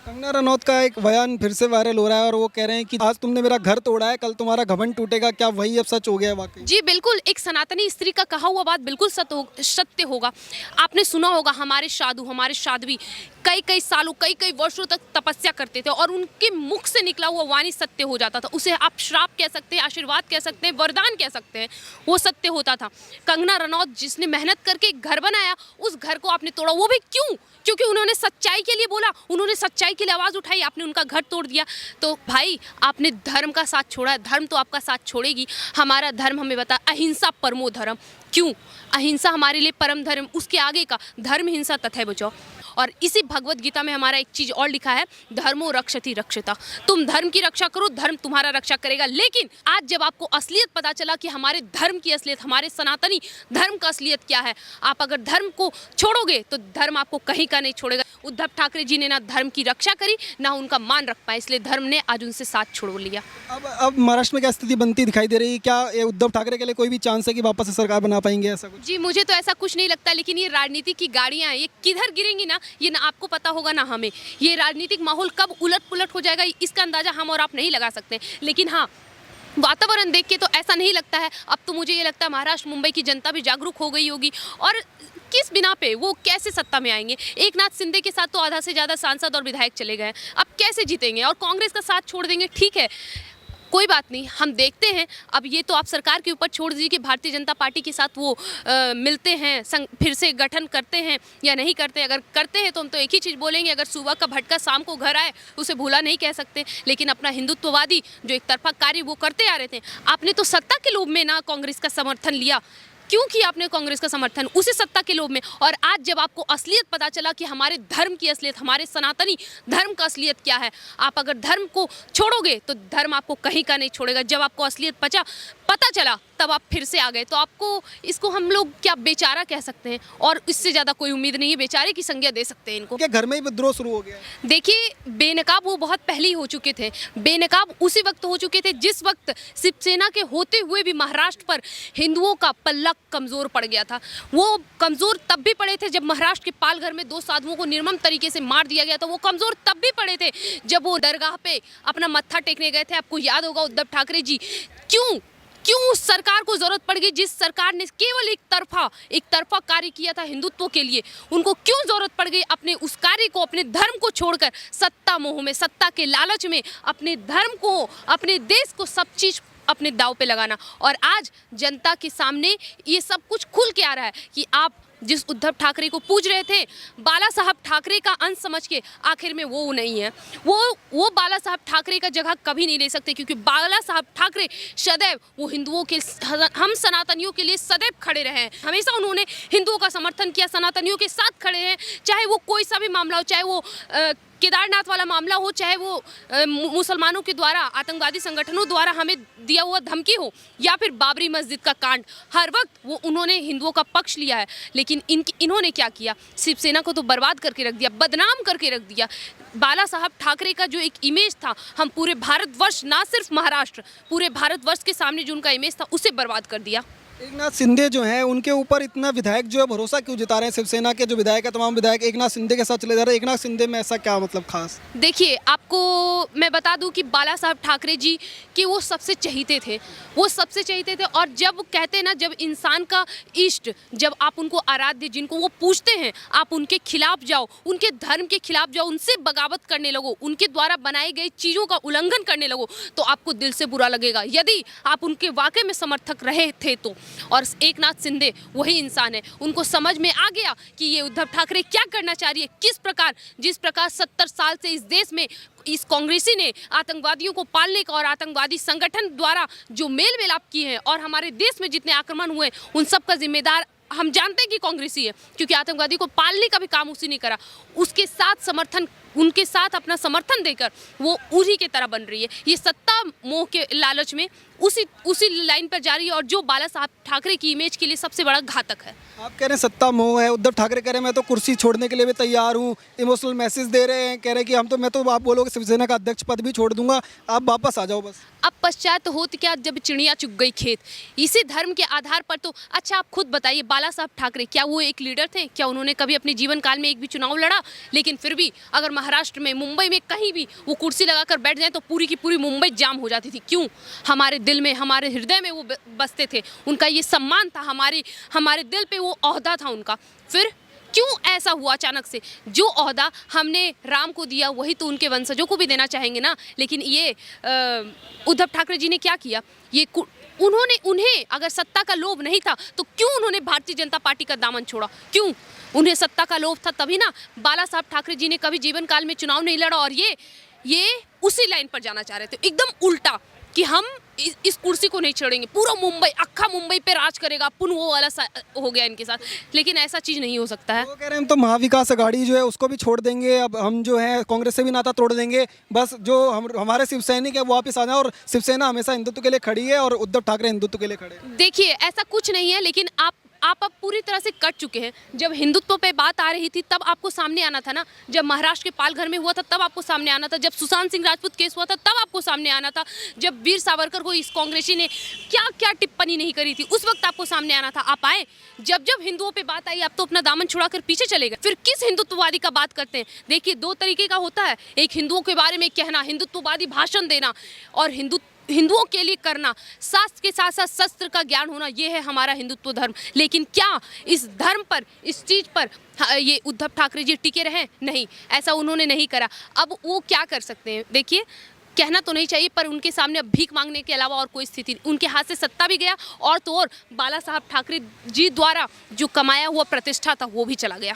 कंगना रनौत का एक बयान फिर से वायरल हो रहा है और वो कह रहे हैं कि आज तुमने मेरा घर तोड़ा है, कल तुम्हारा घमंड टूटेगा। क्या वही अब सच हो गया है वाकई? जी बिल्कुल, एक सनातनी स्त्री का कहा हुआ बात बिल्कुल सत्य होगा। आपने सुना होगा हमारे साधु, हमारे साध्वी कई कई सालों, कई कई वर्षों तक तपस्या करते थे और उनके मुख से निकला हुआ वाणी सत्य हो जाता था। उसे आप श्राप कह सकते हैं, आशीर्वाद कह सकते हैं, वरदान कह सकते हैं, वो सत्य होता था। कंगना रनौत जिसने मेहनत करके एक घर बनाया, उस घर को आपने तोड़ा। वो भी क्यों? क्योंकि उन्होंने सच्चाई के लिए बोला, उन्होंने सच्चाई के लिए आवाज़ उठाई, आपने उनका घर तोड़ दिया। तो भाई, आपने धर्म का साथ छोड़ा है, धर्म तो आपका साथ छोड़ेगी। हमारा धर्म हमें बता, अहिंसा परमो धर्म। क्यों? अहिंसा हमारे लिए परम धर्म, उसके आगे का धर्म हिंसा तथैव बचाओ। और इसी भगवत गीता में हमारा एक चीज़ और लिखा है, धर्मो रक्षति रक्षिता। तुम धर्म की रक्षा करो, धर्म तुम्हारा रक्षा करेगा। लेकिन आज जब आपको असलियत पता चला कि हमारे धर्म की असलियत, हमारे सनातनी धर्म का असलियत क्या है, आप अगर धर्म को छोड़ोगे तो धर्म आपको कहीं का नहीं छोड़ेगा। उद्धव ठाकरे जी ने ना धर्म की रक्षा करी, ना उनका मान रख पाए, इसलिए धर्म ने आज उनसे साथ छोड़ लिया। अब महाराष्ट्र में क्या स्थिति बनती दिखाई दे रही है? क्या ये उद्धव ठाकरे के लिए कोई भी चांस है कि वापस से सरकार बना पाएंगे, ऐसा कुछ? जी मुझे तो ऐसा कुछ नहीं लगता, लेकिन ये राजनीति की गाड़ियां हैं, ये किधर गिरेंगी ना, ये ना आपको पता होगा ना हमें। ये राजनीतिक माहौल कब उलट पुलट हो जाएगा, इसका अंदाजा हम और आप नहीं लगा सकते। लेकिन हाँ, वातावरण देख के तो ऐसा नहीं लगता है। अब तो मुझे ये लगता है महाराष्ट्र, मुंबई की जनता भी जागरूक हो गई होगी। और किस बिना पे वो कैसे सत्ता में आएंगे? एकनाथ शिंदे के साथ तो आधा से ज़्यादा सांसद और विधायक चले गए हैं, अब कैसे जीतेंगे? और कांग्रेस का साथ छोड़ देंगे, ठीक है, कोई बात नहीं, हम देखते हैं। अब ये तो आप सरकार के ऊपर छोड़ दीजिए कि भारतीय जनता पार्टी के साथ वो मिलते हैं, फिर से गठन करते हैं या नहीं करते। अगर करते हैं तो हम तो एक ही चीज़ बोलेंगे, अगर सुबह का भटका शाम को घर आए उसे भूला नहीं कह सकते। लेकिन अपना हिंदुत्ववादी जो एक तरफा कार्य वो करते आ रहे थे। आपने तो सत्ता के लोभ में ना कांग्रेस का समर्थन लिया। क्यों किया आपने कांग्रेस का समर्थन? उसी सत्ता के लोभ में। और आज जब आपको असलियत पता चला कि हमारे धर्म की असलियत, हमारे सनातनी धर्म का असलियत क्या है, आप अगर धर्म को छोड़ोगे तो धर्म आपको कहीं का नहीं छोड़ेगा। जब आपको असलियत पता चला तब आप फिर से आ गए। तो आपको इसको हम लोग क्या बेचारा कह सकते हैं, और इससे ज़्यादा कोई उम्मीद नहीं है। बेचारे की संज्ञा दे सकते हैं इनको। क्या घर में ही विद्रोह शुरू हो गया? देखिए, बेनकाब वो बहुत पहले ही हो चुके थे। बेनकाब उसी वक्त हो चुके थे जिस वक्त शिवसेना के होते हुए भी महाराष्ट्र पर हिंदुओं का पल्ला कमज़ोर पड़ गया था। वो कमज़ोर तब भी पड़े थे जब महाराष्ट्र के पालघर में 2 साधुओं को निर्मम तरीके से मार दिया गया था। वो कमज़ोर तब भी पड़े थे जब वो दरगाह पे अपना मत्था टेकने गए थे। आपको याद होगा उद्धव ठाकरे जी क्यों उस सरकार को जरूरत पड़ गई, जिस सरकार ने केवल एक तरफा कार्य किया था हिंदुत्व के लिए, उनको क्यों जरूरत पड़ गई अपने उस कार्य को, अपने धर्म को छोड़कर सत्ता मोह में, सत्ता के लालच में अपने धर्म को, अपने देश को, सब चीज अपने दाव पे लगाना। और आज जनता के सामने ये सब कुछ खुल के आ रहा है कि आप जिस उद्धव ठाकरे को पूज रहे थे, बाला साहब ठाकरे का अंश समझ के, आखिर में वो नहीं है। वो बाला साहब ठाकरे का जगह कभी नहीं ले सकते, क्योंकि बाला साहब ठाकरे सदैव वो हिंदुओं के, हम सनातनियों के लिए सदैव खड़े रहे हैं। हमेशा उन्होंने हिंदुओं का समर्थन किया, सनातनियों के साथ खड़े हैं। चाहे वो कोई सा भी मामला हो, चाहे वो केदारनाथ वाला मामला हो, चाहे वो मुसलमानों के द्वारा, आतंकवादी संगठनों द्वारा हमें दिया हुआ धमकी हो, या फिर बाबरी मस्जिद का कांड, हर वक्त वो उन्होंने हिंदुओं का पक्ष लिया है। लेकिन इन्होंने क्या किया? शिवसेना को तो बर्बाद करके रख दिया, बदनाम करके रख दिया। बाला साहब ठाकरे का जो एक इमेज था, हम पूरे भारतवर्ष, ना सिर्फ महाराष्ट्र, पूरे भारतवर्ष के सामने जो उनका इमेज था, उसे बर्बाद कर दिया। एकनाथ शिंदे जो हैं, उनके ऊपर इतना विधायक जो है भरोसा क्यों जता रहे हैं? शिवसेना के जो विधायक है, तमाम विधायक एकनाथ शिंदे के साथ चले जा रहे हैं। एकनाथ शिंदे में ऐसा क्या मतलब खास? देखिए, आपको मैं बता दूं कि बाला साहब ठाकरे जी के वो सबसे चहीते थे, वो सबसे चहीते थे। और जब कहते हैं ना, जब इंसान का इष्ट, जब आप उनको आराध्य, जिनको वो पूछते हैं, आप उनके खिलाफ जाओ, उनके धर्म के खिलाफ जाओ, उनसे बगावत करने लगो, उनके द्वारा बनाई गई चीज़ों का उल्लंघन करने लगो, तो आपको दिल से बुरा लगेगा, यदि आप उनके वाकई में समर्थक रहे थे तो। और एकनाथ शिंदे वही इंसान है, उनको समझ में आ गया कि ये उद्धव ठाकरे क्या करना चाह रही है, किस प्रकार, जिस प्रकार 70 साल से इस देश में इस कांग्रेसी ने आतंकवादियों को पालने का और आतंकवादी संगठन द्वारा जो मेल मिलाप किए हैं और हमारे देश में जितने आक्रमण हुए, उन सब का जिम्मेदार हम जानते हैं कि कांग्रेसी है, क्योंकि आतंकवादी को पालने का भी काम उसी ने करा। उसके साथ समर्थन, उनके साथ अपना समर्थन देकर वो उन्हीं की तरह बन रही है। ये सत्ता मोह के लालच में उसी लाइन पर जा रही है, और जो बाला साहब ठाकरे की इमेज के लिए सबसे बड़ा घातक है। आप कह रहे हैं सत्ता मोह है, उद्धव ठाकरे कह रहे हैं मैं तो कुर्सी छोड़ने के लिए भी तैयार हूँ, इमोशनल मैसेज दे रहे हैं, कह रहे हैं कि मैं तो आप बोलोगे शिवसेना का अध्यक्ष पद भी छोड़ दूंगा, आप वापस आ जाओ बस। अब पश्चात होत क्या जब चिड़िया चुग गई खेत। इसी धर्म के आधार पर तो, अच्छा आप खुद बताइए, बाला साहब ठाकरे क्या वो एक लीडर थे? क्या उन्होंने कभी अपने जीवन काल में एक भी चुनाव लड़ा? लेकिन फिर भी अगर महाराष्ट्र में, मुंबई में कहीं भी वो कुर्सी लगाकर बैठ जाए तो पूरी की पूरी मुंबई जाम हो जाती थी। क्यों? हमारे दिल में, हमारे हृदय में वो बसते थे। उनका ये सम्मान था, हमारे दिल पे वो ओहदा था उनका। फिर क्यों ऐसा हुआ अचानक से? जो ओहदा हमने राम को दिया वही तो उनके वंशजों को भी देना चाहेंगे ना। लेकिन ये उद्धव ठाकरे जी ने क्या किया? उन्हें अगर सत्ता का लोभ नहीं था तो क्यों उन्होंने भारतीय जनता पार्टी का दामन छोड़ा? क्यों? उन्हें सत्ता का लोभ था तभी ना बाला साहब ठाकरे जी ने कभी जीवन काल में चुनाव नहीं लड़ा और ये उसी लाइन पर जाना चाह रहे थे, एकदम उल्टा कि हम इस कुर्सी को नहीं छोड़ेंगे, पूरा मुंबई, अक्खा मुंबई पे राज करेगा, पुन वो वाला हो गया इनके साथ। लेकिन ऐसा चीज़ नहीं हो सकता है। वो कह रहे हैं हम तो महाविकास अघाड़ी जो है उसको भी छोड़ देंगे, अब हम जो है कांग्रेस से भी नाता तोड़ देंगे, बस जो हमारे शिव सैनिक है वो वापस आ जाए और शिवसेना हमेशा हिंदुत्व के लिए खड़ी है और उद्धव ठाकरे हिंदुत्व के लिए खड़े हैं। देखिए, ऐसा कुछ नहीं है, लेकिन आप अब पूरी तरह से कट चुके हैं। जब हिंदुत्व पे बात आ रही थी तब आपको सामने आना था ना। जब महाराष्ट्र के पालघर में हुआ था तब आपको सामने आना था। जब सुशांत सिंह राजपूत केस हुआ था तब आपको सामने आना था। जब वीर सावरकर को इस कांग्रेसी ने क्या क्या टिप्पणी नहीं करी थी उस वक्त आपको सामने आना था। आप आए, जब हिंदुओं पे बात आई आप तो अपना दामन छुड़ाकर पीछे चले गए। फिर किस हिंदुत्ववादी का बात करते हैं? देखिए, दो तरीके का होता है, एक हिंदुओं के बारे में कहना, हिंदुत्ववादी भाषण देना, और हिंदुओं के लिए करना। शास्त्र के साथ साथ शस्त्र का ज्ञान होना, ये है हमारा हिंदुत्व धर्म। लेकिन क्या इस धर्म पर, इस चीज़ पर ये उद्धव ठाकरे जी टिके रहे? नहीं, ऐसा उन्होंने नहीं करा। अब वो क्या कर सकते हैं? देखिए, कहना तो नहीं चाहिए पर उनके सामने अब भीख मांगने के अलावा और कोई स्थिति, उनके हाथ से सत्ता भी गया और तो और बाला साहब ठाकरे जी द्वारा जो कमाया हुआ प्रतिष्ठा था वो भी चला गया।